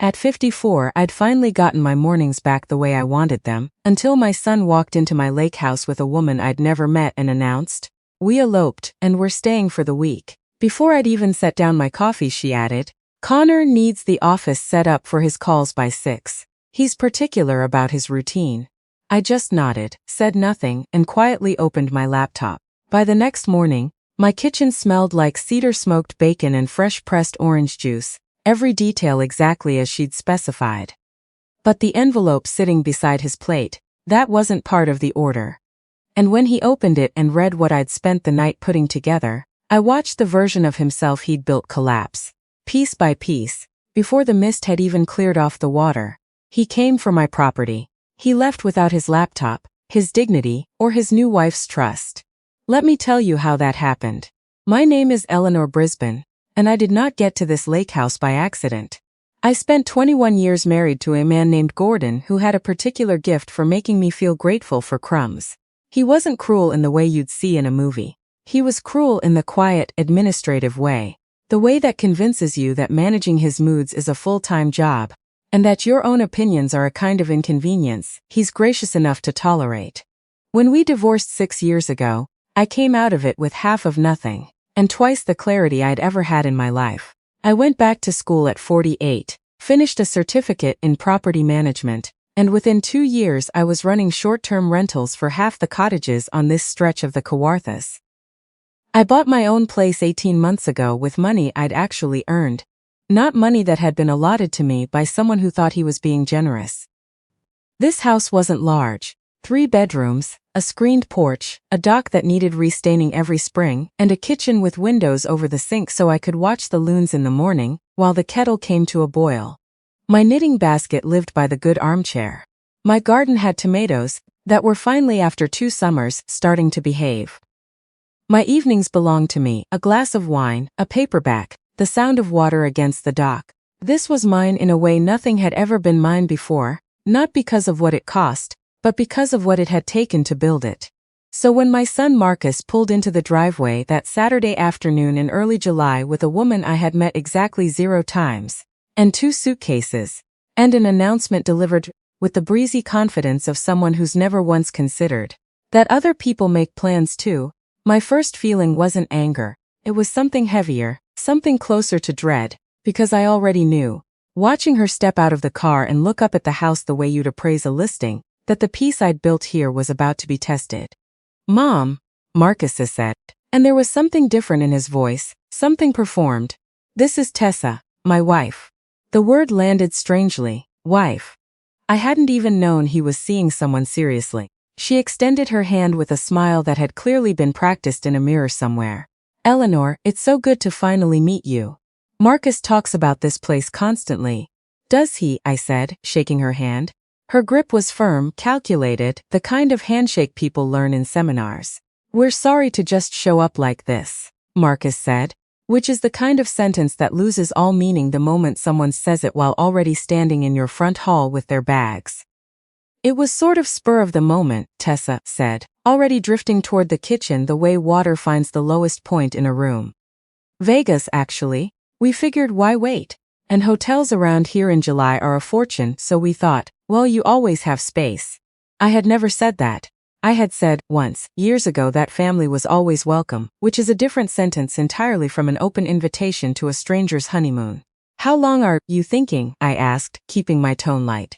At 54, I'd finally gotten my mornings back the way I wanted them, until my son walked into my lake house with a woman I'd never met and announced, "We eloped, and we're staying for the week." Before I'd even set down my coffee, she added, "Connor needs the office set up for his calls by 6. He's particular about his routine." I just nodded, said nothing, and quietly opened my laptop. By the next morning, my kitchen smelled like cedar-smoked bacon and fresh-pressed orange juice, every detail exactly as she'd specified. But the envelope sitting beside his plate, that wasn't part of the order. And when he opened it and read what I'd spent the night putting together, I watched the version of himself he'd built collapse. Piece by piece, before the mist had even cleared off the water. He came for my property. He left without his laptop, his dignity, or his new wife's trust. Let me tell you how that happened. My name is Eleanor Brisbane, and I did not get to this lake house by accident. I spent 21 years married to a man named Gordon who had a particular gift for making me feel grateful for crumbs. He wasn't cruel in the way you'd see in a movie. He was cruel in the quiet, administrative way. The way that convinces you that managing his moods is a full-time job, and that your own opinions are a kind of inconvenience he's gracious enough to tolerate. When we divorced 6 years ago, I came out of it with half of nothing, and twice the clarity I'd ever had in my life. I went back to school at 48, finished a certificate in property management, and within 2 years I was running short-term rentals for half the cottages on this stretch of the Kawarthas. I bought my own place 18 months ago with money I'd actually earned, not money that had been allotted to me by someone who thought he was being generous. This house wasn't large. 3 bedrooms, a screened porch, a dock that needed restaining every spring, and a kitchen with windows over the sink so I could watch the loons in the morning, while the kettle came to a boil. My knitting basket lived by the good armchair. My garden had tomatoes that were finally, after 2 summers, starting to behave. My evenings belonged to me, a glass of wine, a paperback, the sound of water against the dock. This was mine in a way nothing had ever been mine before, not because of what it cost, but because of what it had taken to build it. So when my son Marcus pulled into the driveway that Saturday afternoon in early July with a woman I had met exactly 0 times, and 2 suitcases, and an announcement delivered with the breezy confidence of someone who's never once considered that other people make plans too, my first feeling wasn't anger. It was something heavier, something closer to dread, because I already knew, watching her step out of the car and look up at the house the way you'd appraise a listing, that the piece I'd built here was about to be tested. "Mom," Marcus said, and there was something different in his voice, something performed. "This is Tessa, my wife." The word landed strangely, wife. I hadn't even known he was seeing someone seriously. She extended her hand with a smile that had clearly been practiced in a mirror somewhere. "Eleanor, it's so good to finally meet you. Marcus talks about this place constantly." "Does he?" I said, shaking her hand. Her grip was firm, calculated, the kind of handshake people learn in seminars. "We're sorry to just show up like this," Marcus said, which is the kind of sentence that loses all meaning the moment someone says it while already standing in your front hall with their bags. "It was sort of spur of the moment," Tessa said, already drifting toward the kitchen the way water finds the lowest point in a room. "Vegas, actually. We figured why wait? And hotels around here in July are a fortune, so we thought, well, you always have space." I had never said that. I had said, once, years ago, that family was always welcome, which is a different sentence entirely from an open invitation to a stranger's honeymoon. "How long are you thinking?" I asked, keeping my tone light.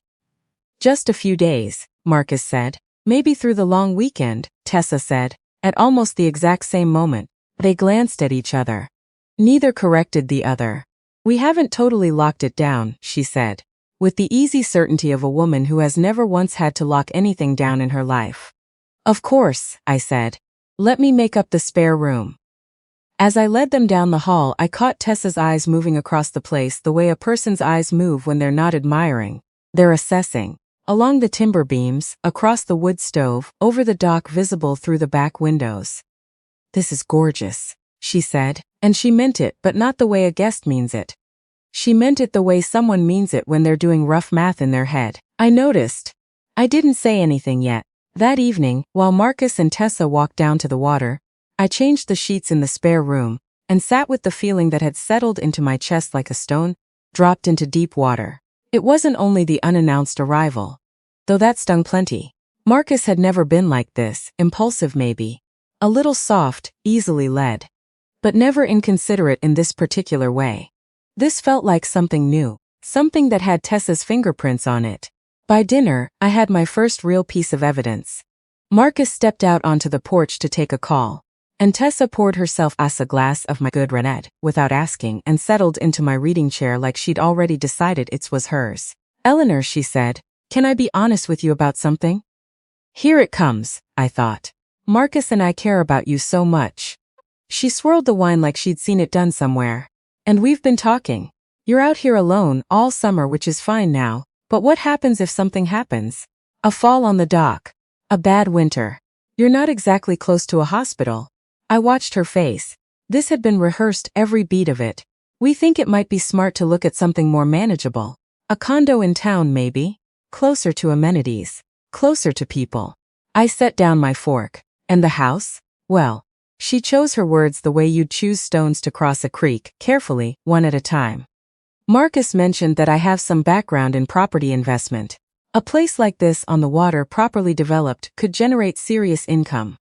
"Just a few days," Marcus said. "Maybe through the long weekend," Tessa said. At almost the exact same moment, they glanced at each other. Neither corrected the other. "We haven't totally locked it down," she said, with the easy certainty of a woman who has never once had to lock anything down in her life. "Of course," I said. "Let me make up the spare room." As I led them down the hall, I caught Tessa's eyes moving across the place the way a person's eyes move when they're not admiring, they're assessing. Along the timber beams, across the wood stove, over the dock visible through the back windows. "This is gorgeous," she said, and she meant it, but not the way a guest means it. She meant it the way someone means it when they're doing rough math in their head. I noticed. I didn't say anything yet. That evening, while Marcus and Tessa walked down to the water, I changed the sheets in the spare room, and sat with the feeling that had settled into my chest like a stone, dropped into deep water. It wasn't only the unannounced arrival, though that stung plenty. Marcus had never been like this, impulsive maybe. A little soft, easily led. But never inconsiderate in this particular way. This felt like something new, something that had Tessa's fingerprints on it. By dinner, I had my first real piece of evidence. Marcus stepped out onto the porch to take a call, and Tessa poured herself a glass of my good Renette, without asking, and settled into my reading chair like she'd already decided it was hers. "Eleanor," she said, "can I be honest with you about something?" Here it comes, I thought. Marcus and I care about you so much. She swirled the wine like she'd seen it done somewhere. "And we've been talking. You're out here alone all summer, which is fine now, but what happens if something happens? A fall on the dock. A bad winter. You're not exactly close to a hospital." I watched her face. This had been rehearsed, every beat of it. "We think it might be smart to look at something more manageable. A condo in town maybe. Closer to amenities. Closer to people." I set down my fork. "And the house? Well." She chose her words the way you'd choose stones to cross a creek, carefully, one at a time. "Marcus mentioned that I have some background in property investment. A place like this on the water, properly developed, could generate serious income.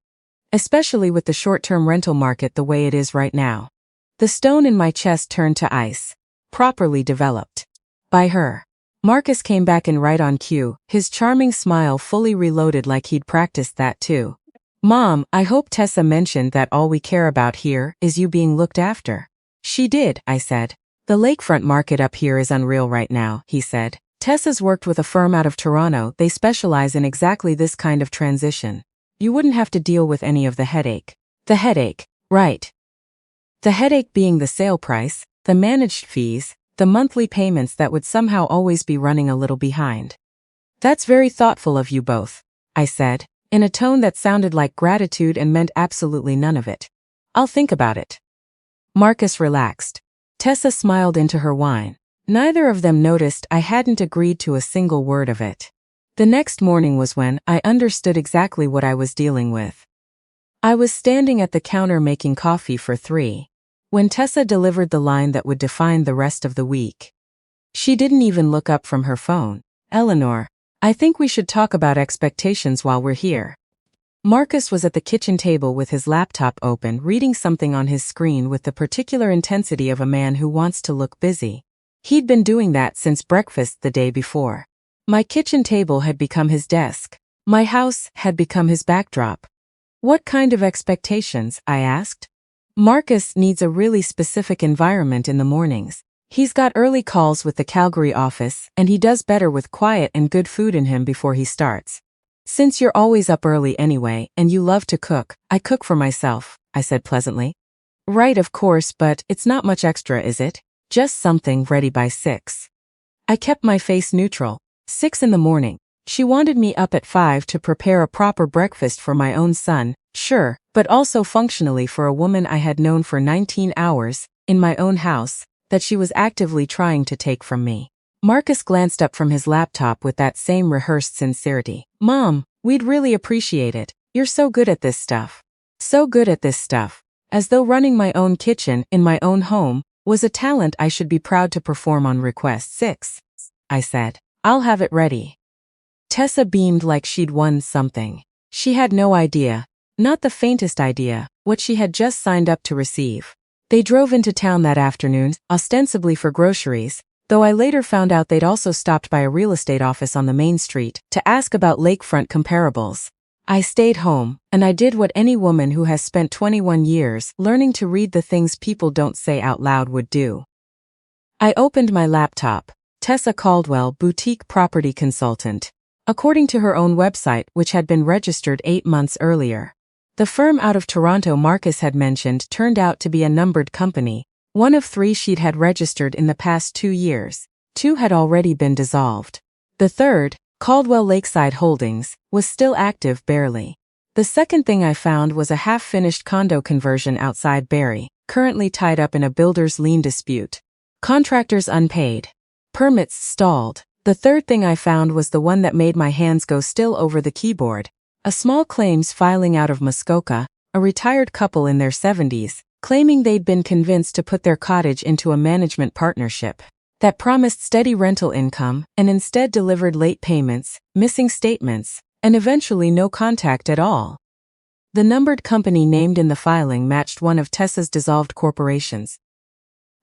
Especially with the short-term rental market the way it is right now." The stone in my chest turned to ice. Properly developed. By her. Marcus came back in right on cue, his charming smile fully reloaded like he'd practiced that too. "Mom, I hope Tessa mentioned that all we care about here is you being looked after." "She did," I said. "The lakefront market up here is unreal right now," he said. "Tessa's worked with a firm out of Toronto. They specialize in exactly this kind of transition. You wouldn't have to deal with any of the headache." "The headache, right. The headache being the sale price, the managed fees, the monthly payments that would somehow always be running a little behind." "That's very thoughtful of you both," I said, in a tone that sounded like gratitude and meant absolutely none of it. "I'll think about it." Marcus relaxed. Tessa smiled into her wine. Neither of them noticed I hadn't agreed to a single word of it. The next morning was when I understood exactly what I was dealing with. I was standing at the counter making coffee for 3, when Tessa delivered the line that would define the rest of the week. She didn't even look up from her phone. "Eleanor, I think we should talk about expectations while we're here." Marcus was at the kitchen table with his laptop open, reading something on his screen with the particular intensity of a man who wants to look busy. He'd been doing that since breakfast the day before. My kitchen table had become his desk. My house had become his backdrop. "What kind of expectations?" I asked. "Marcus needs a really specific environment in the mornings. He's got early calls with the Calgary office, and he does better with quiet and good food in him before he starts. Since you're always up early anyway, and you love to cook, I cook for myself," I said pleasantly. "Right, of course, but it's not much extra, is it? Just something ready by 6. I kept my face neutral. 6 in the morning. She wanted me up at 5 to prepare a proper breakfast for my own son, sure, but also functionally for a woman I had known for 19 hours, in my own house, that she was actively trying to take from me. Marcus glanced up from his laptop with that same rehearsed sincerity. "Mom, we'd really appreciate it. You're so good at this stuff." So good at this stuff. As though running my own kitchen, in my own home, was a talent I should be proud to perform on request. 6. I said. "I'll have it ready." Tessa beamed like she'd won something. She had no idea, not the faintest idea, what she had just signed up to receive. They drove into town that afternoon, ostensibly for groceries, though I later found out they'd also stopped by a real estate office on the main street to ask about lakefront comparables. I stayed home, and I did what any woman who has spent 21 years learning to read the things people don't say out loud would do. I opened my laptop. Tessa Caldwell, boutique property consultant. According to her own website, which had been registered 8 months earlier. The firm out of Toronto Marcus had mentioned turned out to be a numbered company, one of 3 she'd had registered in the past 2 years. 2 had already been dissolved. The third, Caldwell Lakeside Holdings, was still active barely. The second thing I found was a half-finished condo conversion outside Barrie, currently tied up in a builder's lien dispute. Contractors unpaid. Permits stalled. The third thing I found was the one that made my hands go still over the keyboard. A small claims filing out of Muskoka, a retired couple in their 70s, claiming they'd been convinced to put their cottage into a management partnership. that promised steady rental income and instead delivered late payments, missing statements, and eventually no contact at all. The numbered company named in the filing matched one of Tessa's dissolved corporations.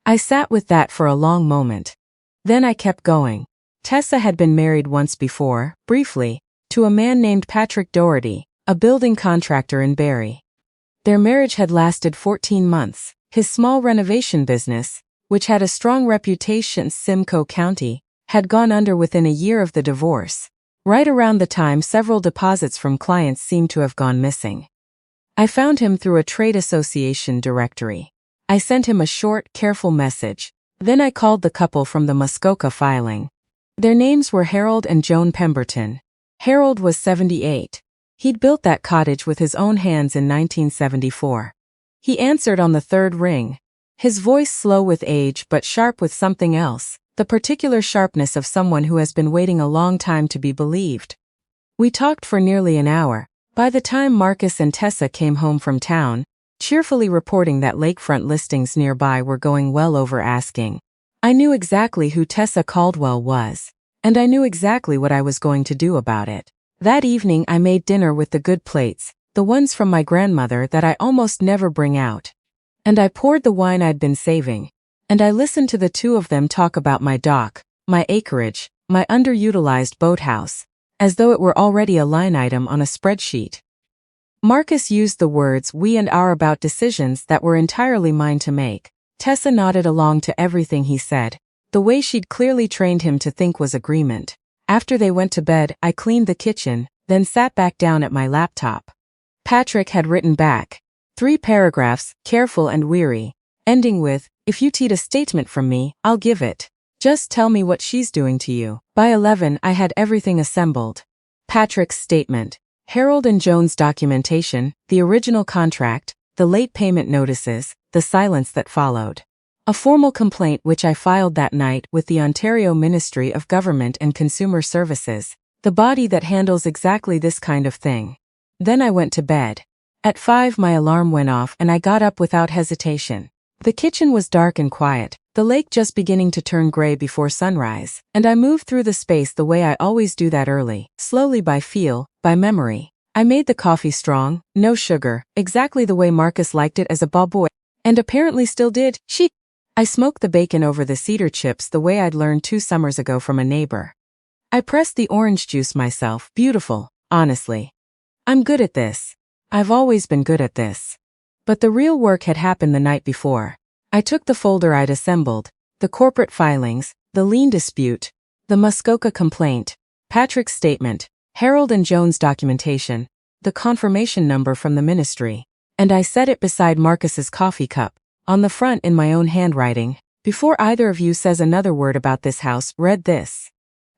I sat with that for a long moment. Then I kept going. Tessa had been married once before, briefly, to a man named Patrick Doherty, a building contractor in Barrie. Their marriage had lasted 14 months. His small renovation business, which had a strong reputation in Simcoe County, had gone under within a year of the divorce. Right around the time several deposits from clients seemed to have gone missing. I found him through a trade association directory. I sent him a short, careful message. Then I called the couple from the Muskoka filing. Their names were Harold and Joan Pemberton. Harold was 78. He'd built that cottage with his own hands in 1974. He answered on the third ring. His voice slow with age but sharp with something else, the particular sharpness of someone who has been waiting a long time to be believed. We talked for nearly an hour. By the time Marcus and Tessa came home from town, cheerfully reporting that lakefront listings nearby were going well over asking, I knew exactly who Tessa Caldwell was, and I knew exactly what I was going to do about it. That evening I made dinner with the good plates, the ones from my grandmother that I almost never bring out. And I poured the wine I'd been saving, and I listened to the two of them talk about my dock, my acreage, my underutilized boathouse, as though it were already a line item on a spreadsheet. Marcus used the words we and our about decisions that were entirely mine to make. Tessa nodded along to everything he said. The way she'd clearly trained him to think was agreement. After they went to bed, I cleaned the kitchen, then sat back down at my laptop. Patrick had written back 3 paragraphs, careful and weary, ending with, if you need a statement from me, I'll give it. Just tell me what she's doing to you. By 11 I had everything assembled. Patrick's statement, Harold and Joan's documentation, the original contract, the late payment notices, the silence that followed. A formal complaint which I filed that night with the Ontario Ministry of Government and Consumer Services, the body that handles exactly this kind of thing. Then I went to bed. At 5 my alarm went off and I got up without hesitation. The kitchen was dark and quiet, the lake just beginning to turn gray before sunrise, and I moved through the space the way I always do that early, slowly by feel, by memory. I made the coffee strong, no sugar, exactly the way Marcus liked it as a boy, and apparently still did. I smoked the bacon over the cedar chips the way I'd learned 2 summers ago from a neighbor. I pressed the orange juice myself, beautiful, honestly. I'm good at this. I've always been good at this. But the real work had happened the night before. I took the folder I'd assembled, the corporate filings, the lien dispute, the Muskoka complaint, Patrick's statement, Harold and Joan's documentation, the confirmation number from the ministry, and I set it beside Marcus's coffee cup, on the front in my own handwriting. Before either of you says another word about this house, read this.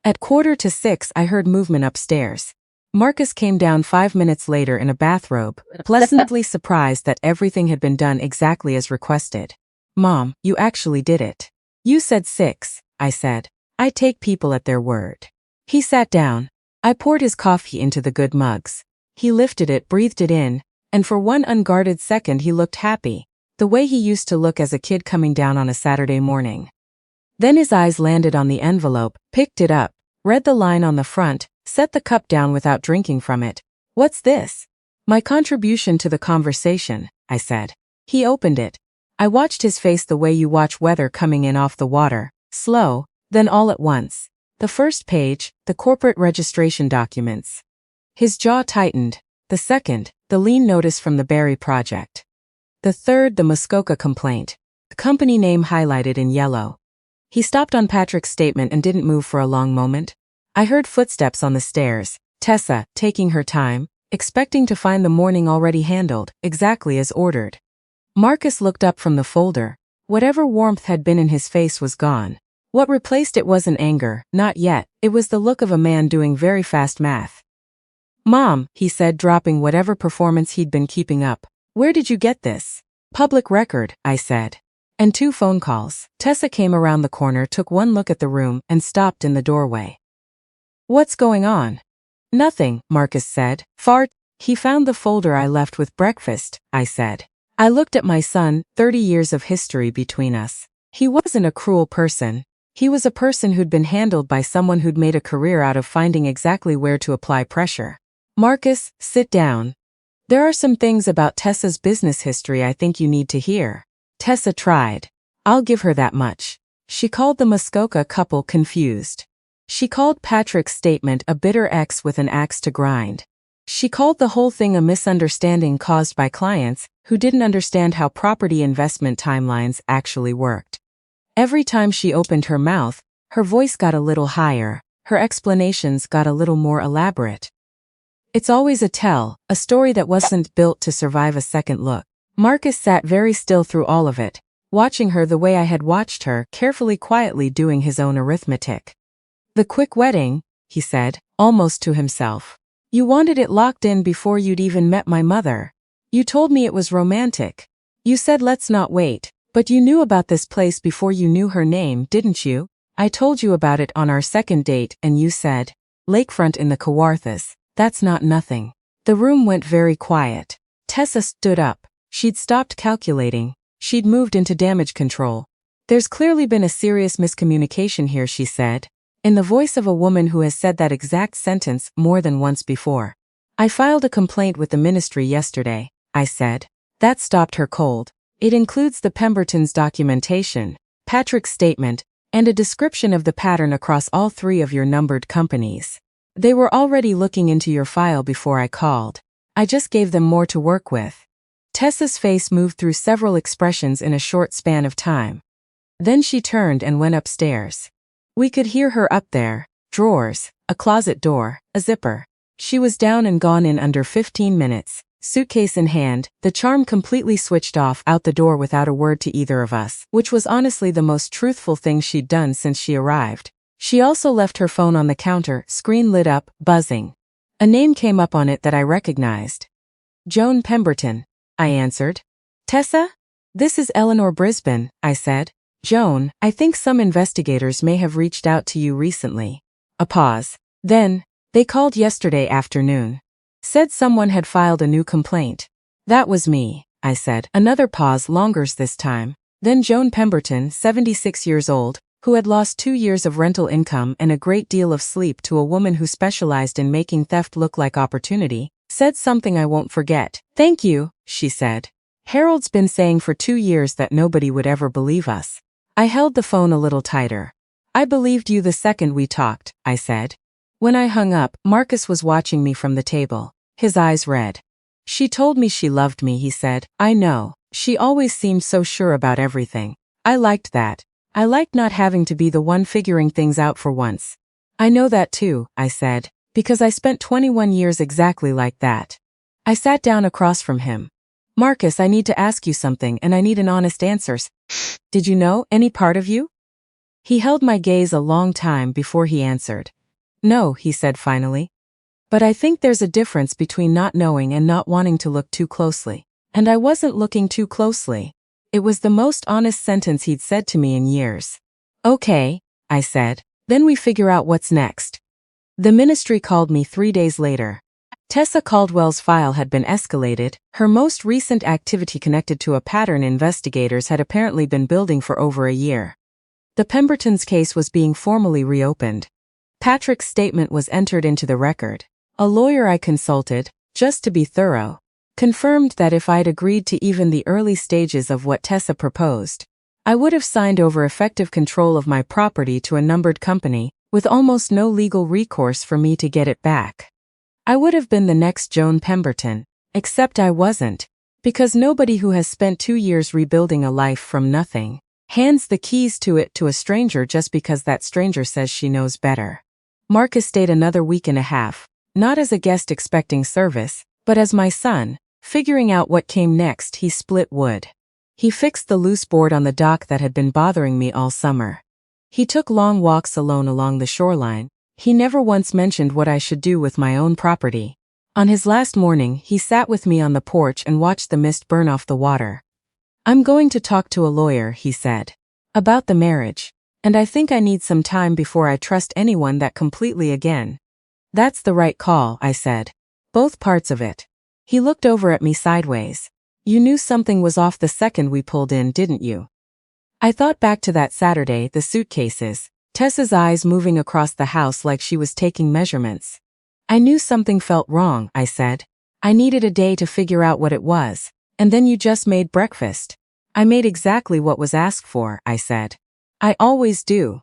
At 5:45 I heard movement upstairs. Marcus came down 5 minutes later in a bathrobe, pleasantly surprised that everything had been done exactly as requested. Mom, you actually did it. You said 6, I said. I take people at their word. He sat down. I poured his coffee into the good mugs. He lifted it, breathed it in, and for one unguarded second he looked happy, the way he used to look as a kid coming down on a Saturday morning. Then his eyes landed on the envelope, picked it up, read the line on the front, set the cup down without drinking from it. What's this? My contribution to the conversation, I said. He opened it. I watched his face the way you watch weather coming in off the water, slow, then all at once. The first page, the corporate registration documents. His jaw tightened. The second, the lien notice from the Barrie project. The third, the Muskoka complaint. The company name highlighted in yellow. He stopped on Patrick's statement and didn't move for a long moment. I heard footsteps on the stairs, Tessa, taking her time, expecting to find the morning already handled, exactly as ordered. Marcus looked up from the folder. Whatever warmth had been in his face was gone. What replaced it wasn't anger, not yet, it was the look of a man doing very fast math. Mom, he said, dropping whatever performance he'd been keeping up. Where did you get this? Public record, I said. And 2 phone calls. Tessa came around the corner, took one look at the room, and stopped in the doorway. What's going on? Nothing, Marcus said. Fart. He found the folder I left with breakfast, I said. I looked at my son, 30 years of history between us. He wasn't a cruel person. He was a person who'd been handled by someone who'd made a career out of finding exactly where to apply pressure. Marcus, sit down. There are some things about Tessa's business history I think you need to hear. Tessa tried. I'll give her that much. She called the Muskoka couple confused. She called Patrick's statement a bitter ex with an axe to grind. She called the whole thing a misunderstanding caused by clients who didn't understand how property investment timelines actually worked. Every time she opened her mouth, her voice got a little higher, her explanations got a little more elaborate. It's always a story that wasn't built to survive a second look. Marcus sat very still through all of it, watching her the way I had watched her, carefully quietly doing his own arithmetic. The quick wedding, he said, almost to himself. You wanted it locked in before you'd even met my mother. You told me it was romantic. You said let's not wait, but you knew about this place before you knew her name, didn't you? I told you about it on our second date and you said, lakefront in the Kawarthas, that's not nothing. The room went very quiet. Tessa stood up. She'd stopped calculating. She'd moved into damage control. There's clearly been a serious miscommunication here, she said, in the voice of a woman who has said that exact sentence more than once before. I filed a complaint with the ministry yesterday, I said. That stopped her cold. It includes the Pemberton's documentation, Patrick's statement, and a description of the pattern across all three of your numbered companies. They were already looking into your file before I called. I just gave them more to work with. Tessa's face moved through several expressions in a short span of time. Then she turned and went upstairs. We could hear her up there, drawers, a closet door, a zipper. She was down and gone in under 15 minutes, suitcase in hand, the charm completely switched off out the door without a word to either of us, which was honestly the most truthful thing she'd done since she arrived. She also left her phone on the counter, screen lit up, buzzing. A name came up on it that I recognized. Joan Pemberton, I answered. Tessa? This is Eleanor Brisbane, I said. Joan, I think some investigators may have reached out to you recently. A pause. Then, they called yesterday afternoon. Said someone had filed a new complaint. That was me, I said. Another pause, longers this time. Then Joan Pemberton, 76 years old, who had lost 2 years of rental income and a great deal of sleep to a woman who specialized in making theft look like opportunity, said something I won't forget. Thank you, she said. Harold's been saying for 2 years that nobody would ever believe us. I held the phone a little tighter. I believed you the second we talked, I said. When I hung up, Marcus was watching me from the table, his eyes red. She told me she loved me, he said. I know. She always seemed so sure about everything. I liked that. I liked not having to be the one figuring things out for once. I know that too, I said, because I spent 21 years exactly like that. I sat down across from him. Marcus, I need to ask you something and I need an honest answer. Did you know any part of you? He held my gaze a long time before he answered. No, he said finally. But I think there's a difference between not knowing and not wanting to look too closely. And I wasn't looking too closely. It was the most honest sentence he'd said to me in years. Okay, I said. Then we figure out what's next. The ministry called me 3 days later. Tessa Caldwell's file had been escalated. Her most recent activity connected to a pattern investigators had apparently been building for over a year. The Pembertons' case was being formally reopened. Patrick's statement was entered into the record. A lawyer I consulted, just to be thorough, confirmed that if I'd agreed to even the early stages of what Tessa proposed, I would have signed over effective control of my property to a numbered company, with almost no legal recourse for me to get it back. I would have been the next Joan Pemberton, except I wasn't, because nobody who has spent 2 years rebuilding a life from nothing hands the keys to it to a stranger just because that stranger says she knows better. Marcus stayed another week and a half, not as a guest expecting service, but as my son. Figuring out what came next, he split wood. He fixed the loose board on the dock that had been bothering me all summer. He took long walks alone along the shoreline. He never once mentioned what I should do with my own property. On his last morning, he sat with me on the porch and watched the mist burn off the water. I'm going to talk to a lawyer, he said, about the marriage, and I think I need some time before I trust anyone that completely again. That's the right call, I said. Both parts of it. He looked over at me sideways. You knew something was off the second we pulled in, didn't you? I thought back to that Saturday, the suitcases, Tessa's eyes moving across the house like she was taking measurements. I knew something felt wrong, I said. I needed a day to figure out what it was. And then you just made breakfast. I made exactly what was asked for, I said. I always do.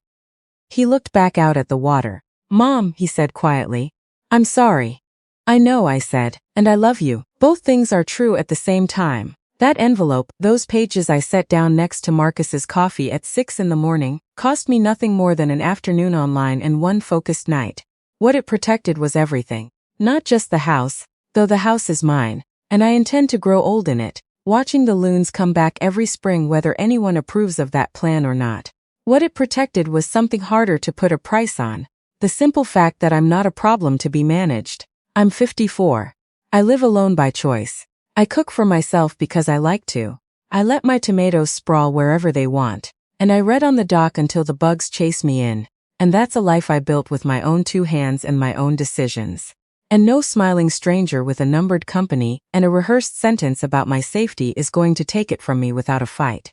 He looked back out at the water. Mom, he said quietly. I'm sorry. I know, I said, and I love you. Both things are true at the same time. That envelope, those pages I set down next to Marcus's coffee at 6 in the morning, cost me nothing more than an afternoon online and one focused night. What it protected was everything. Not just the house, though the house is mine, and I intend to grow old in it, watching the loons come back every spring whether anyone approves of that plan or not. What it protected was something harder to put a price on. The simple fact that I'm not a problem to be managed. I'm 54. I live alone by choice. I cook for myself because I like to. I let my tomatoes sprawl wherever they want. And I read on the dock until the bugs chase me in. And that's a life I built with my own 2 hands and my own decisions. And no smiling stranger with a numbered company and a rehearsed sentence about my safety is going to take it from me without a fight.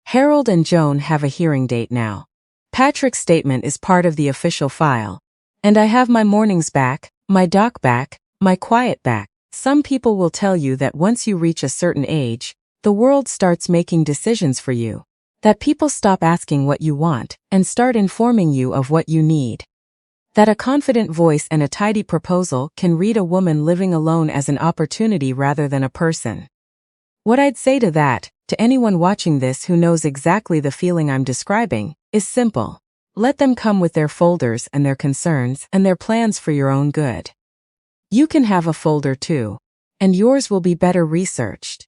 Harold and Joan have a hearing date now. Patrick's statement is part of the official file. And I have my mornings back, my dock back, my quiet back. Some people will tell you that once you reach a certain age, the world starts making decisions for you. That people stop asking what you want and start informing you of what you need. That a confident voice and a tidy proposal can read a woman living alone as an opportunity rather than a person. What I'd say to that, to anyone watching this who knows exactly the feeling I'm describing, is simple. Let them come with their folders and their concerns and their plans for your own good. You can have a folder too, and yours will be better researched.